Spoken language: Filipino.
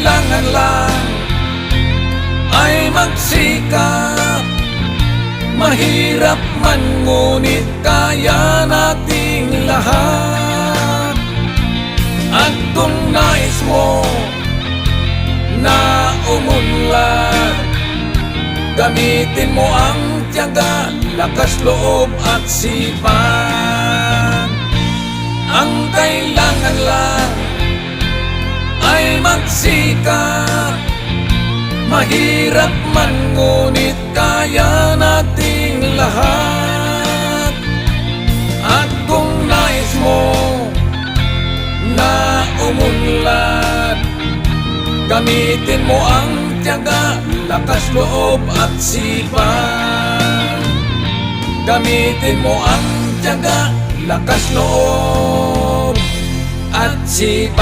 kailangan lang ay magsikap. Mahirap man ngunit kaya nating lahat. At kung nais mo na umunlad, gamitin mo ang tiyaga, lakas loob at sipag. Ang kailangan lang ay magsikap. Mahirap man ngunit kaya nating lahat. At kung nais mo na umunlad, gamitin mo ang tiyaga, lakas loob at sipag. Gamitin mo ang tiyaga, lakas loob at sipag.